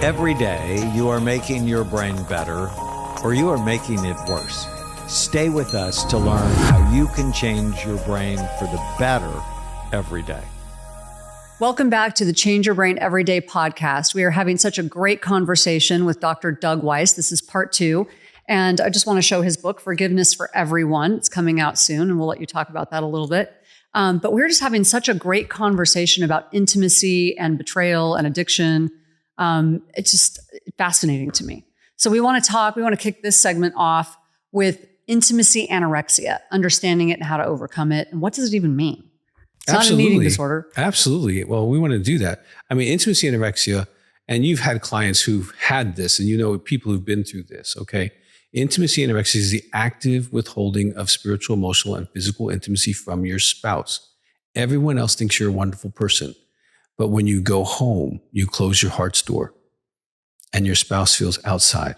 Every day, you are making your brain better, or you are making it worse. Stay with us to learn how you can change your brain for the better every day. Welcome back to the Change Your Brain Everyday podcast. We are having such a great conversation with Dr. Doug Weiss. This is part 2. And I just want to show his book, Forgiveness for Everyone. It's coming out soon, and we'll let you talk about that a little bit. But we're just having such a great conversation about intimacy and betrayal and addiction. It's just fascinating to me. So we want to kick this segment off with intimacy anorexia, understanding it and how to overcome it. And what does it even mean? It's not an eating disorder. Absolutely. Well, we want to do that. I mean, intimacy anorexia, and you've had clients who've had this, and you know people who've been through this, okay? Intimacy anorexia is the active withholding of spiritual, emotional, and physical intimacy from your spouse. Everyone else thinks you're a wonderful person. But when you go home, you close your heart's door and your spouse feels outside.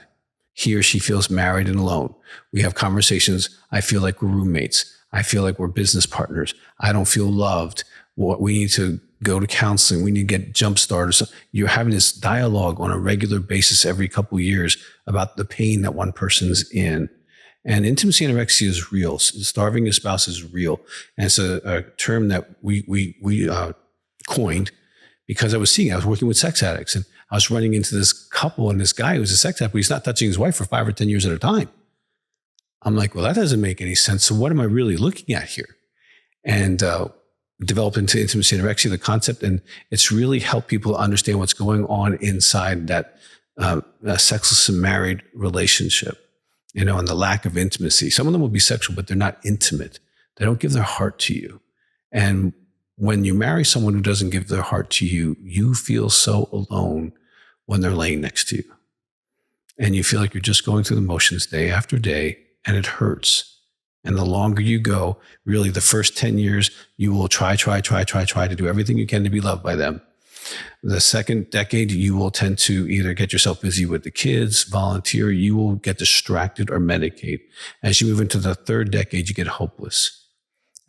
He or she feels married and alone. We have conversations. I feel like we're roommates. I feel like we're business partners. I don't feel loved. We need to go to counseling. We need to get jump started. So you're having this dialogue on a regular basis every couple of years about the pain that one person's in. And intimacy anorexia is real. Starving your spouse is real. And it's a term that we coined because I was working with sex addicts, and I was running into this couple, and this guy who's a sex addict, but he's not touching his wife for 5 or 10 years at a time. I'm like, well, that doesn't make any sense. So what am I really looking at here? And developed into intimacy anorexia, the concept, and it's really helped people understand what's going on inside that sexless and married relationship, and the lack of intimacy. Some of them will be sexual, but they're not intimate. They don't give their heart to you. And when you marry someone who doesn't give their heart to you, you feel so alone when they're laying next to you. And you feel like you're just going through the motions day after day, and it hurts. And the longer you go, really the first 10 years, you will try to do everything you can to be loved by them. The second decade, you will tend to either get yourself busy with the kids, volunteer, you will get distracted or medicate. As you move into the third decade, you get hopeless.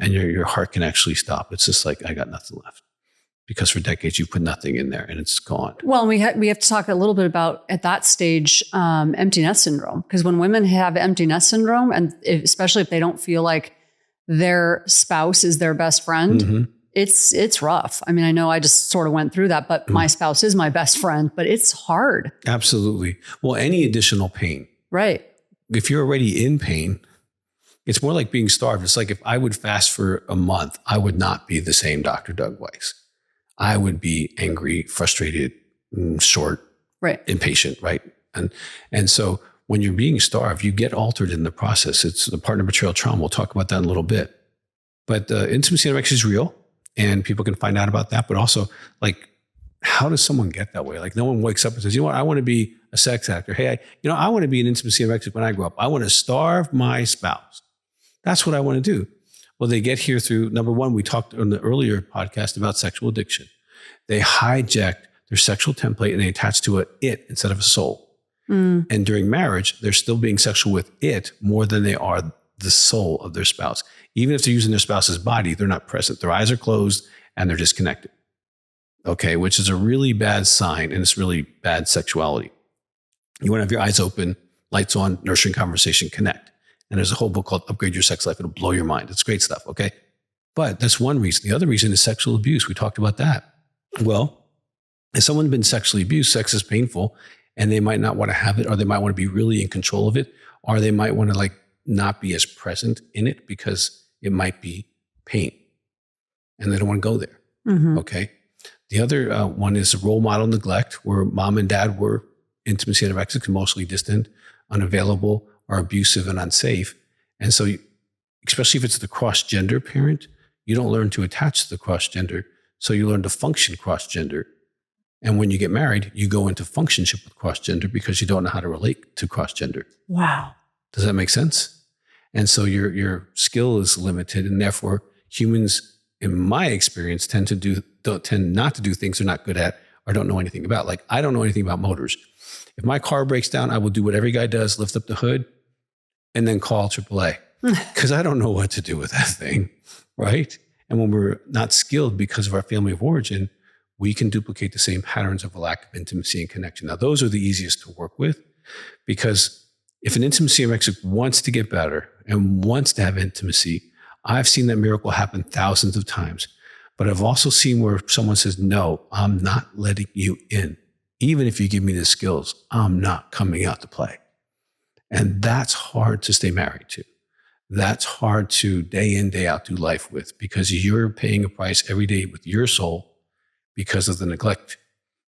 And your heart can actually stop. It's just like, I got nothing left. Because for decades, you put nothing in there and it's gone. Well, we have to talk a little bit about, at that stage, empty nest syndrome. Because when women have empty nest syndrome, and especially if they don't feel like their spouse is their best friend, mm-hmm. it's rough. I mean, I know I just sort of went through that, but my spouse is my best friend, but it's hard. Absolutely. Well, any additional pain. Right. If you're already in pain, it's more like being starved. It's like if I would fast for a month, I would not be the same Dr. Doug Weiss. I would be angry, frustrated, short, right, impatient, right? And so when you're being starved, you get altered in the process. It's the partner betrayal trauma. We'll talk about that in a little bit. But intimacy anorexia is real, and people can find out about that. But also, like, how does someone get that way? Like, no one wakes up and says, you know what, I want to be a sex actor. Hey, I want to be an intimacy anorexic when I grow up. I want to starve my spouse. That's what I want to do. Well, they get here through, number one, we talked on the earlier podcast about sexual addiction. They hijacked their sexual template and they attach to it instead of a soul. And during marriage, they're still being sexual with it more than they are the soul of their spouse. Even if they're using their spouse's body, they're not present. Their eyes are closed and they're disconnected. Okay, which is a really bad sign, and it's really bad sexuality. You want to have your eyes open, lights on, nurturing conversation, connect. And there's a whole book called Upgrade Your Sex Life. It'll blow your mind. It's great stuff, okay? But that's one reason. The other reason is sexual abuse. We talked about that. Well, if someone's been sexually abused, sex is painful, and they might not want to have it, or they might want to be really in control of it, or they might want to not be as present in it because it might be pain. And they don't want to go there, okay? The other one is role model neglect, where mom and dad were intimacy anorexic, emotionally distant, unavailable, or abusive and unsafe. And so, especially if it's the cross-gender parent, you don't learn to attach to the cross-gender. So you learn to function cross-gender. And when you get married, you go into functionship with cross-gender because you don't know how to relate to cross-gender. Wow. Does that make sense? And so your skill is limited, and therefore humans, in my experience, tend not to do things they're not good at or don't know anything about. Like, I don't know anything about motors. If my car breaks down, I will do what every guy does, lift up the hood, and then call AAA because I don't know what to do with that thing, right? And when we're not skilled because of our family of origin, we can duplicate the same patterns of a lack of intimacy and connection. Now, those are the easiest to work with, because if an intimacy anorexic wants to get better and wants to have intimacy, I've seen that miracle happen thousands of times. But I've also seen where someone says, no, I'm not letting you in. Even if you give me the skills, I'm not coming out to play. And that's hard to stay married to. That's hard to day in, day out do life with, because you're paying a price every day with your soul because of the neglect.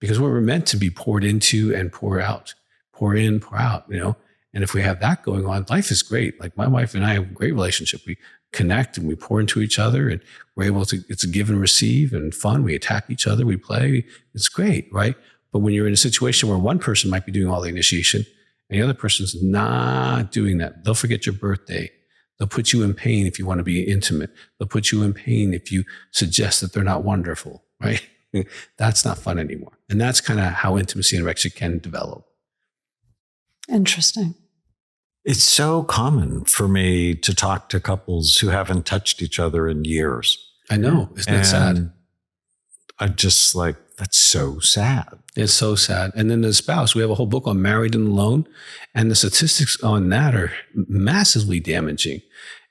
Because we're meant to be poured into and pour out, pour in, pour out, And if we have that going on, life is great. Like my wife and I have a great relationship. We connect and we pour into each other, and we're able to, it's a give and receive and fun. We attack each other. We play. It's great, right? But when you're in a situation where one person might be doing all the initiation and the other person's not doing that, they'll forget your birthday. They'll put you in pain if you want to be intimate. They'll put you in pain if you suggest that they're not wonderful, right? That's not fun anymore. And that's kind of how intimacy anorexia can develop. Interesting. It's so common for me to talk to couples who haven't touched each other in years. I know. Isn't it sad? I'm just like, that's so sad. It's so sad. And then the spouse, we have a whole book on married and alone, and the statistics on that are massively damaging.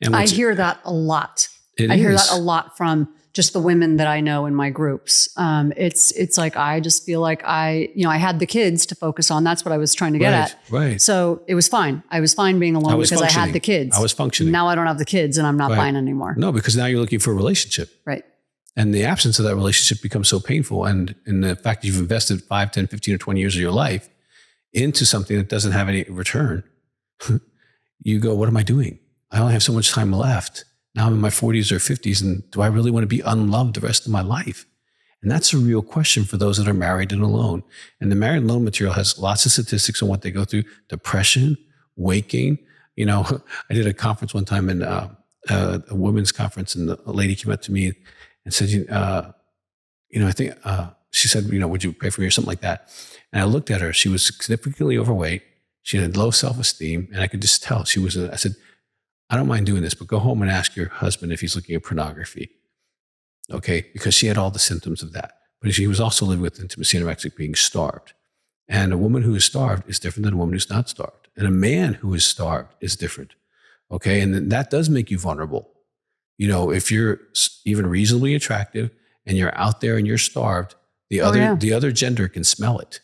And I hear that a lot. I hear that a lot from just the women that I know in my groups. It's like, I just feel like I had the kids to focus on. That's what I was trying to get at. Right. So it was fine. I was fine being alone because I had the kids. I was functioning. Now I don't have the kids and I'm not fine anymore. No, because now you're looking for a relationship. Right. And the absence of that relationship becomes so painful. And the fact that you've invested 5, 10, 15, or 20 years of your life into something that doesn't have any return, you go, what am I doing? I only have so much time left. Now I'm in my 40s or 50s, and do I really want to be unloved the rest of my life? And that's a real question for those that are married and alone. And the married and alone material has lots of statistics on what they go through: depression, weight gain. I did a conference one time, in a women's conference, and a lady came up to me and said, I think, she said, would you pray for me or something like that? And I looked at her. She was significantly overweight. She had low self-esteem. And I could just tell I said, I don't mind doing this, but go home and ask your husband if he's looking at pornography. Okay. Because she had all the symptoms of that. But she was also living with intimacy anorexic, being starved. And a woman who is starved is different than a woman who's not starved. And a man who is starved is different. Okay. And that does make you vulnerable. If you're even reasonably attractive and you're out there and you're starved, the other gender can smell it.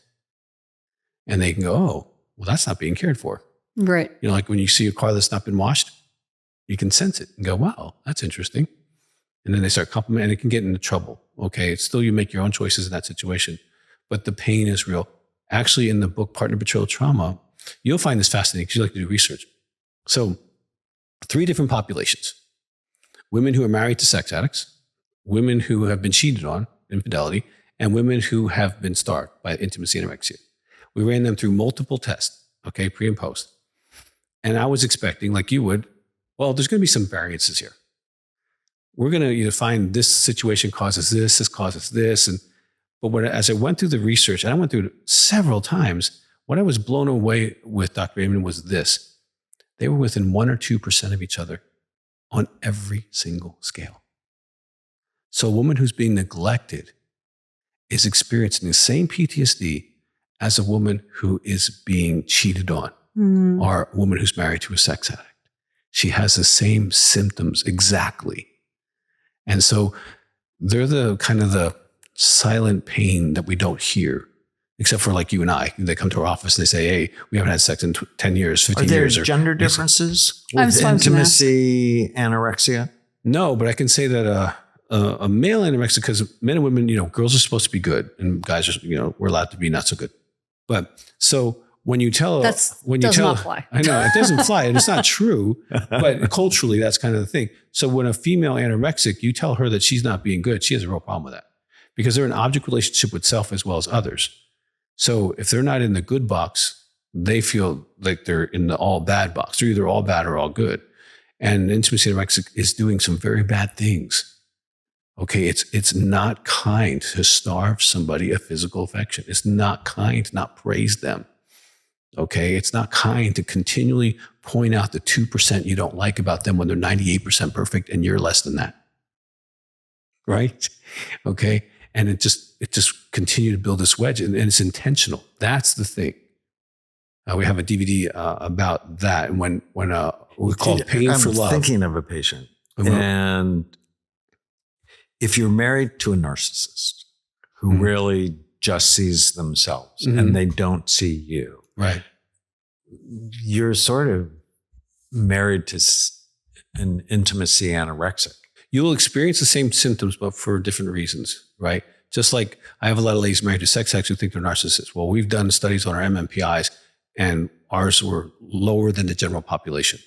And they can go, oh, well, that's not being cared for. Right. Like when you see a car that's not been washed, you can sense it and go, wow, that's interesting. And then they start complimenting, and it can get into trouble. Okay. It's still, you make your own choices in that situation, but the pain is real. Actually, in the book, Partner Betrayal Trauma, you'll find this fascinating because you like to do research. So 3 different populations: women who are married to sex addicts, women who have been cheated on, infidelity, and women who have been starved by intimacy anorexia. We ran them through multiple tests, okay, pre and post. And I was expecting, like you would, well, there's going to be some variances here. We're going to either find this situation causes this causes this. But as I went through the research, and I went through it several times, what I was blown away with, Dr. Amen, was this. They were within 1 or 2% of each other on every single scale. So a woman who's being neglected is experiencing the same PTSD as a woman who is being cheated on, or a woman who's married to a sex addict. She has the same symptoms exactly. And so they're the kind of the silent pain that we don't hear, except for like you and I. They come to our office and they say, hey, we haven't had sex in 10 years, 15 years. Are there gender differences with intimacy anorexia? No, but I can say that a male anorexic, because men and women, girls are supposed to be good and guys are, we're allowed to be not so good. But so when you tell, not fly. I know it doesn't fly, and it's not true, but culturally that's kind of the thing. So when a female anorexic, you tell her that she's not being good, she has a real problem with that, because they're in an object relationship with self as well as others. So if they're not in the good box, they feel like they're in the all bad box. They're either all bad or all good. And intimacy anorexic is doing some very bad things. Okay, it's not kind to starve somebody of physical affection. It's not kind to not praise them. Okay, it's not kind to continually point out the 2% you don't like about them when they're 98% perfect and you're less than that. Right? Okay, And it just continued to build this wedge, and it's intentional. That's the thing. We have a DVD about that, and when we call it Pain for Love. I'm thinking of a patient, and if you're married to a narcissist who really just sees themselves and they don't see you, right? You're sort of married to an intimacy anorexic. You will experience the same symptoms, but for different reasons, right? Just like I have a lot of ladies married to sex addicts who think they're narcissists. Well, we've done studies on our MMPIs, and ours were lower than the general population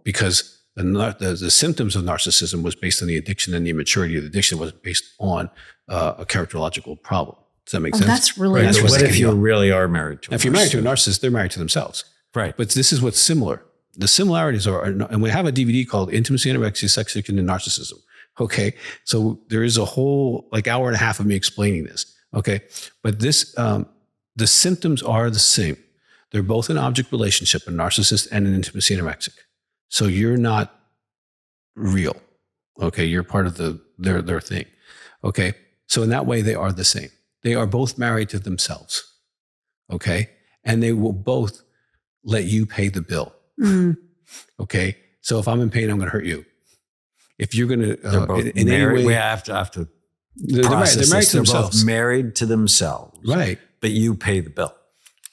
because the symptoms of narcissism was based on the addiction, and the immaturity of the addiction was based on a characterological problem. Does that make sense? That's really right. What if you really are married to a narcissist? If you're married to a narcissist, they're married to themselves. Right. But this is what's similar. The similarities are, and we have a DVD called Intimacy Anorexia, Sex Addiction, and Narcissism. Okay. So there is a whole hour and a half of me explaining this. Okay. But this, the symptoms are the same. They're both an object relationship, a narcissist and an intimacy anorexic. So you're not real. Okay. You're part of their thing. Okay. So in that way, they are the same. They are both married to themselves. Okay. And they will both let you pay the bill. Okay. So if I'm in pain, I'm going to hurt you. If you're going to, in any way, we have to they're married to themselves. Both married to themselves. Right. But you pay the bill.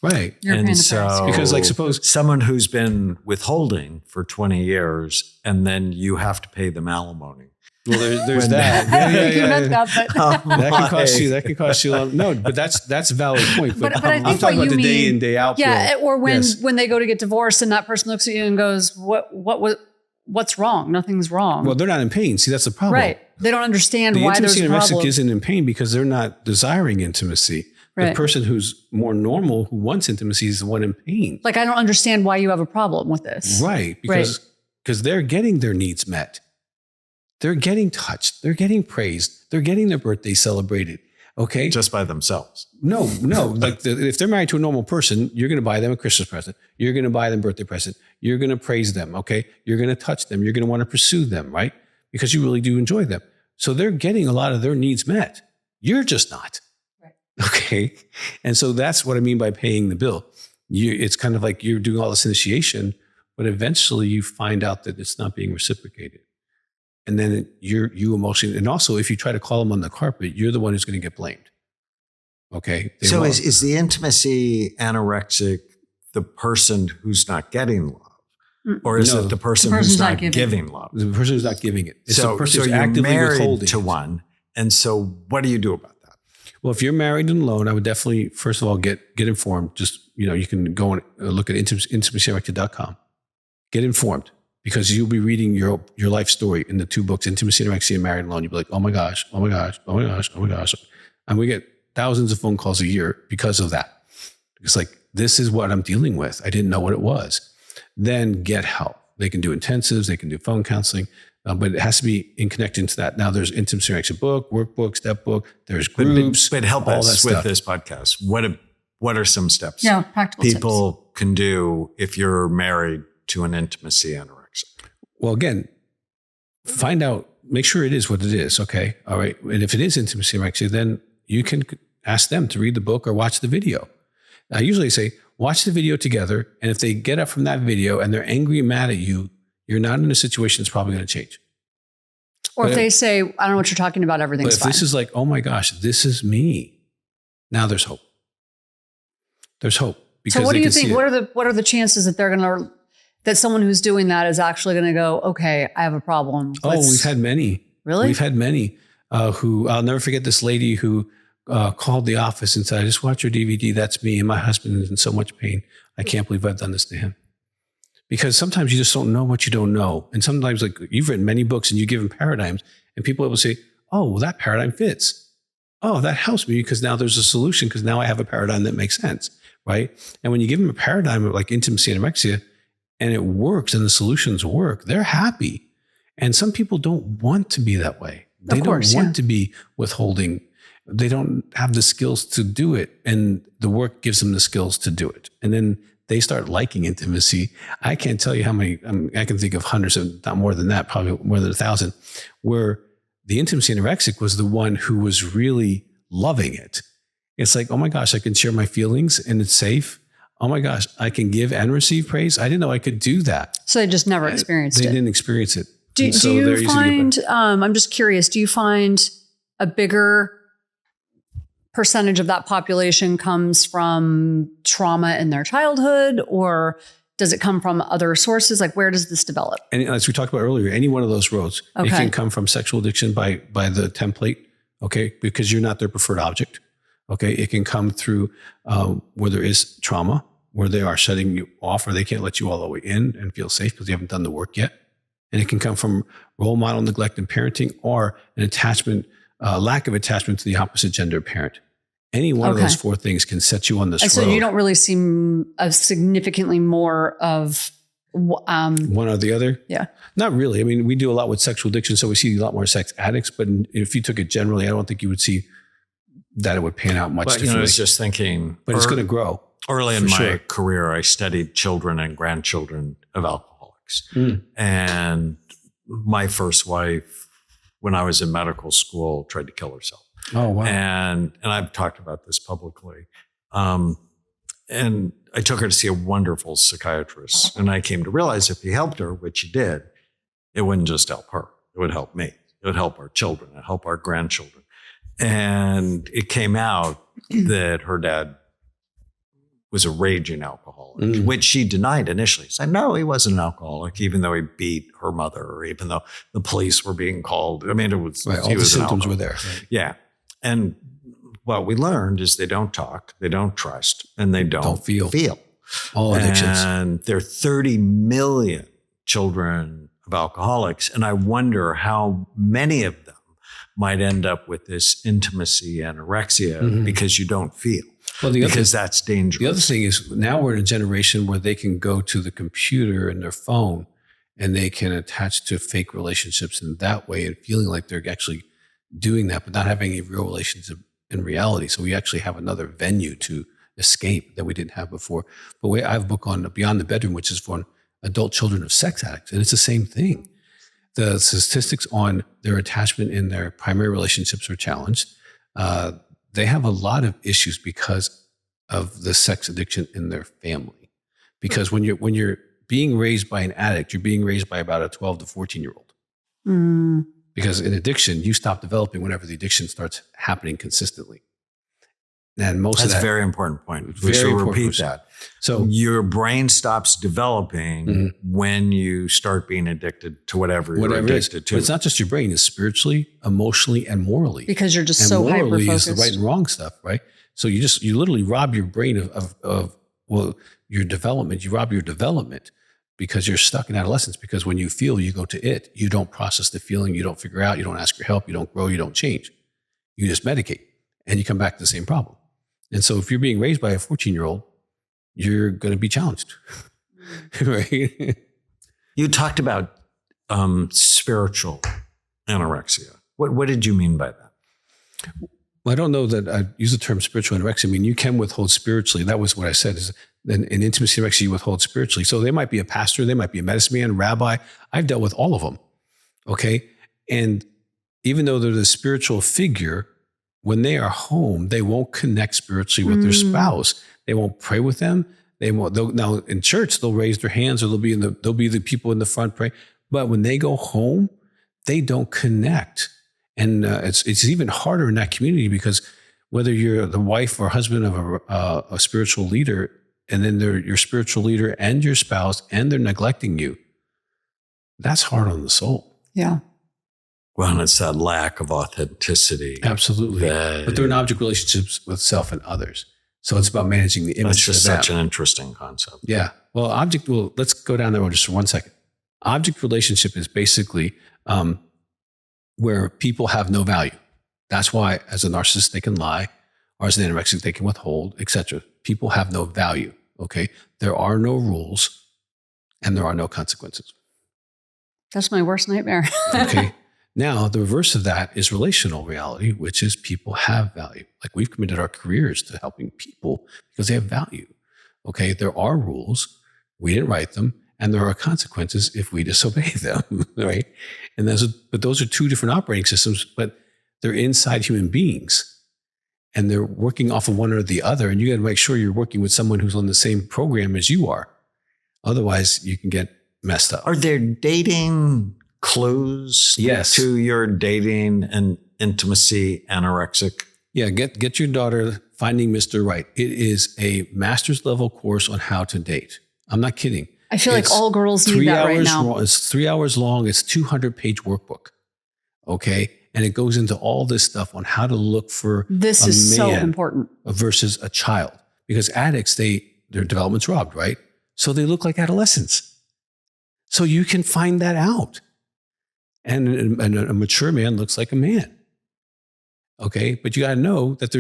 Right. You're paying the price. Because suppose someone who's been withholding for 20 years and then you have to pay them alimony. Well, there's that. That That can cost you. No, but that's a valid point. But I think I'm talking about the day in, day out. Yeah, or when they go to get divorced and that person looks at you and goes, "What's wrong? Nothing's wrong." Well, they're not in pain. See, that's the problem. Right. They don't understand why there's a problem. The intimacy anorexic isn't in pain because they're not desiring intimacy. Right. The person who's more normal, who wants intimacy, is the one in pain. Like, I don't understand why you have a problem with this. Right. Because they're getting their needs met. They're getting touched. They're getting praised. They're getting their birthday celebrated. Okay. Just by themselves. No. If they're married to a normal person, you're going to buy them a Christmas present. You're going to buy them a birthday present. You're going to praise them. Okay. You're going to touch them. You're going to want to pursue them, right? Because you really do enjoy them. So they're getting a lot of their needs met. You're just not. Right. Okay. And so that's what I mean by paying the bill. It's kind of like you're doing all this initiation, but eventually you find out that it's not being reciprocated. And then you emotionally, and also if you try to call them on the carpet, you're the one who's going to get blamed. Okay. So is the intimacy anorexic the person who's not getting love? Or is it the person who's not giving love? The person who's not giving it. It's the person who's you're actively married withholding to one. And so what do you do about that? Well, if you're married and alone, I would definitely, first of all, get informed. Just, you can go and look at intimacyanorexia.com. Get informed. Because you'll be reading your life story in the two books, Intimacy Anorexia and Married and Alone. You'll be like, oh my gosh. And we get thousands of phone calls a year because of that. It's like, this is what I'm dealing with. I didn't know what it was. Then get help. They can do intensives. They can do phone counseling. But it has to be in connection to that. Now there's Intimacy Anorexia book, workbook, step book. There's groups. But help us with this podcast. What are some steps? Yeah, practical people tips. Can do if you're married to an intimacy anorexia? Well, again, find out, make sure it is what it is. Okay. All right. And if it is intimacy anorexia, then you can ask them to read the book or watch the video. I usually say, watch the video together. And if they get up from that video and they're angry and mad at you, you're not in a situation that's probably going to change. Or if they say, I don't know what you're talking about, everything's fine. If this is like, oh my gosh, this is me. Now there's hope. There's hope. So what do you think? What are the chances that they're going to, that someone who's doing that is actually going to go, okay, I have a problem. We've had many. Really? We've had many who, I'll never forget this lady who called the office and said, I just watched your DVD. That's me. And my husband is in so much pain. I can't believe I've done this to him. Because sometimes you just don't know what you don't know. And sometimes, like, you've written many books and you give them paradigms and people will say, oh, well, that paradigm fits. Oh, that helps me because now there's a solution because now I have a paradigm that makes sense, right? And when you give them a paradigm of like intimacy anorexia, and it works and the solutions work, they're happy. And some people don't want to be that way. They don't want to be withholding. They don't have the skills to do it. And the work gives them the skills to do it. And then they start liking intimacy. I can't tell you how many, I can think of hundreds of, not more than that, probably more than 1,000, where The intimacy anorexic was the one who was really loving it. It's like, oh my gosh, I can share my feelings and it's safe. Oh my gosh, I can give and receive praise. I didn't know I could do that. So they just never experienced it. They didn't experience it. Do you find, I'm just curious, do you find a bigger percentage of that population comes from trauma in their childhood, or does it come from other sources? Like, where does this develop? And as we talked about earlier, any one of those roads, it can come from sexual addiction by the template, okay, because you're not their preferred object, okay? It can come through where there is trauma, where they are shutting you off or they can't let you all the way in and feel safe because you haven't done the work yet. And it can come from role model neglect in parenting or an attachment, lack of attachment to the opposite gender parent. Any one of those four things can set you on this road. So you don't really see significantly more of one or the other? Yeah. Not really. I mean, we do a lot with sexual addiction, so we see a lot more sex addicts, but if you took it generally, I don't think you would see that it would pan out much differently. I was just thinking. But it's going to grow. Early in my career, I studied children and grandchildren of alcoholics. And my first wife, when I was in medical school, tried to kill herself. Oh, wow. And I've talked about this publicly. And I took her to see a wonderful psychiatrist. And I came to realize if he helped her, which he did, it wouldn't just help her. It would help me. It would help our children. It would help our grandchildren. And it came out that her dad was a raging alcoholic, which she denied initially. She said, no, he wasn't an alcoholic, even though he beat her mother, or even though the police were being called. I mean, it was, right, all the symptoms were there. Right? Yeah. And what we learned is they don't talk, they don't trust, and they don't feel. All addictions. And there are 30 million children of alcoholics. And I wonder how many of them might end up with this intimacy anorexia because you don't feel. Well, that's dangerous. The other thing is now we're in a generation where they can go to the computer and their phone and they can attach to fake relationships in that way and feeling like they're actually doing that, but not having a real relationship in reality. So we actually have another venue to escape that we didn't have before. But I have a book on Beyond the Bedroom, which is for adult children of sex addicts. And it's the same thing. The statistics on their attachment in their primary relationships are challenged. They have a lot of issues because of the sex addiction in their family. Because when you're being raised by an addict, you're being raised by about a 12 to 14-year-old. Because in addiction, you stop developing whenever the addiction starts happening consistently. And that's a very important point. We should repeat that. So your brain stops developing when you start being addicted to whatever you're addicted to. But it's not just your brain, it's spiritually, emotionally, and morally. Because you're just so hyper-focused. Morally is the right and wrong stuff, right? So you literally rob your brain of your development. You rob your development because you're stuck in adolescence. Because when you feel, you go to it. You don't process the feeling. You don't figure out. You don't ask for help. You don't grow. You don't change. You just medicate. And you come back to the same problem. And so if you're being raised by a 14-year-old, you're going to be challenged. Right? You talked about spiritual anorexia. What did you mean by that? Well, I don't know that I use the term spiritual anorexia. I mean, you can withhold spiritually. That was what I said. Is in intimacy anorexia, you withhold spiritually. So they might be a pastor, they might be a medicine man, rabbi. I've dealt with all of them. Okay. And even though they're the spiritual figure, when they are home, they won't connect spiritually with their spouse. They won't pray with them. Now in church, they'll raise their hands, or they'll be the people in the front praying. But when they go home, they don't connect. And it's even harder in that community because whether you're the wife or husband of a spiritual leader, and then they're your spiritual leader and your spouse, and they're neglecting you, that's hard on the soul. Yeah. Well, and it's that lack of authenticity. Absolutely. But they're in object relationships with self and others. So it's about managing the image. That's just such an interesting concept. Yeah. Well, let's go down that road just for 1 second. Object relationship is basically where people have no value. That's why as a narcissist, they can lie, or as an anorexic, they can withhold, etc. People have no value. Okay. There are no rules and there are no consequences. That's my worst nightmare. Okay. Now, the reverse of that is relational reality, which is people have value. Like we've committed our careers to helping people because they have value. Okay. There are rules. We didn't write them. and there are consequences if we disobey them, right? And those are two different operating systems, but they're inside human beings. And they're working off of one or the other. And you got to make sure you're working with someone who's on the same program as you are. Otherwise, you can get messed up. Are there dating clues Yes. to your dating and intimacy anorexic? Yeah, get your daughter Finding Mr. Right. It is a master's level course on how to date. I'm not kidding. I feel like all girls need that right now. It's 3 hours long. It's 200-page workbook. Okay. And it goes into all this stuff on how to look for this is so important versus a child, because addicts, their development's robbed, right? So they look like adolescents. So you can find that out. And a mature man looks like a man. Okay. But you got to know that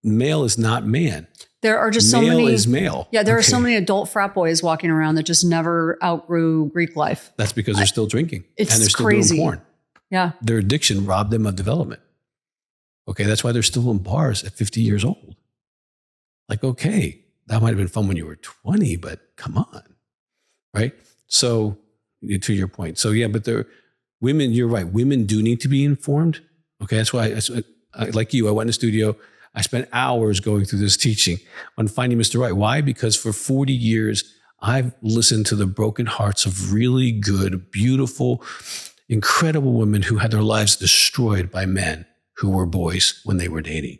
male is not man. There are just so many. Male is male. Yeah. There are so many adult frat boys walking around that just never outgrew Greek life. That's because they're still drinking. It's and they're still crazy. doing porn. Yeah. Their addiction robbed them of development. Okay. That's why they're still in bars at 50 years old. Like, okay, that might have been fun when you were 20, but come on. Right. So to your point. So yeah, but women, you're right. Women do need to be informed. Okay. That's why like you, I went in the studio. I spent hours going through this teaching on Finding Mr. Right. Why? Because for 40 years, I've listened to the broken hearts of really good, beautiful, incredible women who had their lives destroyed by men who were boys when they were dating.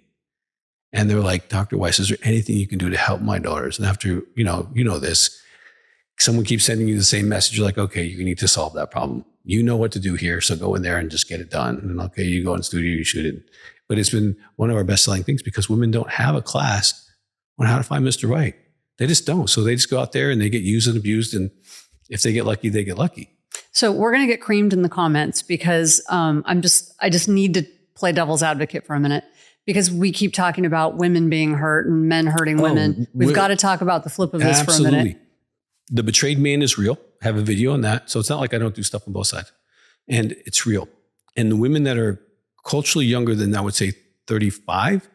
And they're like, Dr. Weiss, is there anything you can do to help my daughters? And after, you know this, someone keeps sending you the same message. You're like, okay, you need to solve that problem. You know what to do here. So go in there and just get it done. And okay, you go in the studio, you shoot it. But it's been one of our best selling things because women don't have a class on how to find Mr. Right. They just don't. So they just go out there and they get used and abused. And if they get lucky, they get lucky. So we're going to get creamed in the comments because I just need to play devil's advocate for a minute because we keep talking about women being hurt and men hurting women. We've got to talk about the flip of this for a minute. The betrayed man is real. I have a video on that. So it's not like I don't do stuff on both sides. And it's real. And the women that are culturally younger than, I would say, 35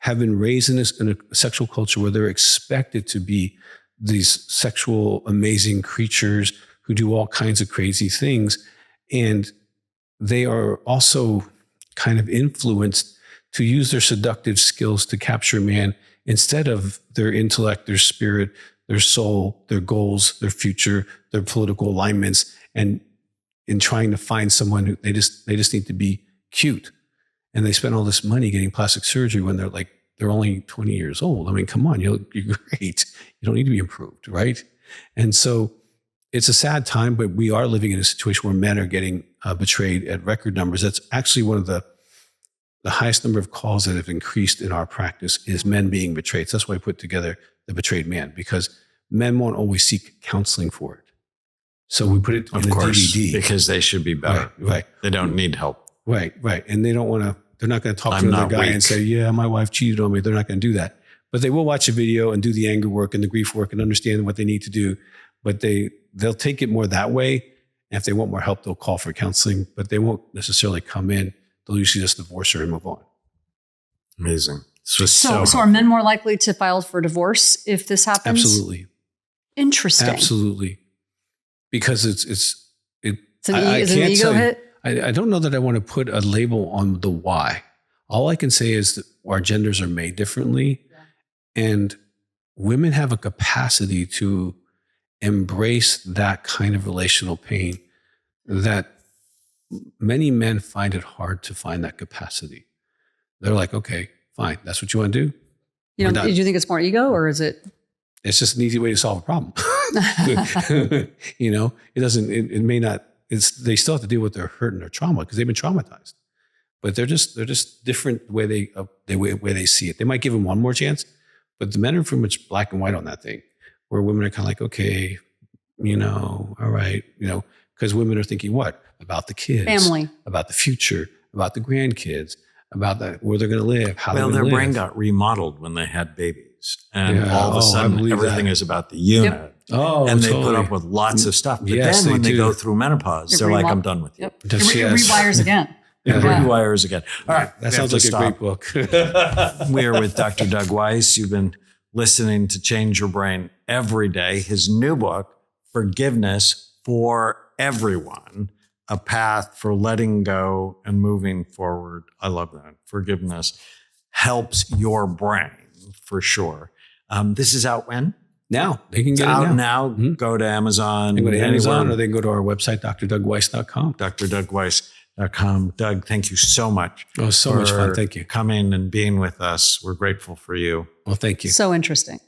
have been raised in a sexual culture where they're expected to be these sexual, amazing creatures who do all kinds of crazy things. And they are also kind of influenced to use their seductive skills to capture a man instead of their intellect, their spirit, their soul, their goals, their future, their political alignments, and in trying to find someone who they just need to be cute. And they spend all this money getting plastic surgery when they're only 20 years old. I mean, come on, you're great. You don't need to be improved, right? And so it's a sad time, but we are living in a situation where men are getting betrayed at record numbers. That's actually one of the highest number of calls that have increased in our practice is men being betrayed. So that's why I put together the betrayed man, because men won't always seek counseling for it. So we put it in a DVD. Because they should be better. Right. They don't need help. Right. And they don't want to, they're not going to talk to another guy and say, yeah, my wife cheated on me. They're not going to do that. But they will watch a video and do the anger work and the grief work and understand what they need to do. But they'll take it more that way. And if they want more help, they'll call for counseling, but they won't necessarily come in. They'll usually just divorce her and move on. Amazing. So are men more likely to file for divorce if this happens? Absolutely. Interesting. Absolutely. Because it's an ego hit? I don't know that I want to put a label on the why. All I can say is that our genders are made differently. Yeah. And women have a capacity to embrace that kind of relational pain that many men find it hard to find that capacity. They're like, okay, fine. That's what you want to do? Do you think it's more ego or is it? It's just an easy way to solve a problem. It may not, they still have to deal with their hurt and their trauma because they've been traumatized, but they're just different the way they see it. They might give them one more chance, but the men are pretty much black and white on that thing, where women are kind of like, okay, all right, because women are thinking what? About the kids, family, about the future, about the grandkids, about where they're going to live, how they're going to live. Their brain got remodeled when they had babies. And all of a sudden, everything is about the unit. Yep. And they put up with lots of stuff. But then when they go through menopause, they're like, I'm done with you. Yep. It rewires again. It rewires again. All right. That sounds like a great book. We are with Dr. Doug Weiss. You've been listening to Change Your Brain every day. His new book, forgiveness for everyone, a path for letting go and moving forward. I love that. Forgiveness helps your brain for sure. This is out when? Now. They can It's get out it now. now. Go to Amazon. They can go to Amazon, anywhere. or they can go to our website, drdugweiss.com. drdugweiss.com. Doug, thank you so much. Oh, so much fun. Thank you. Coming and being with us. We're grateful for you. Well, thank you. So interesting.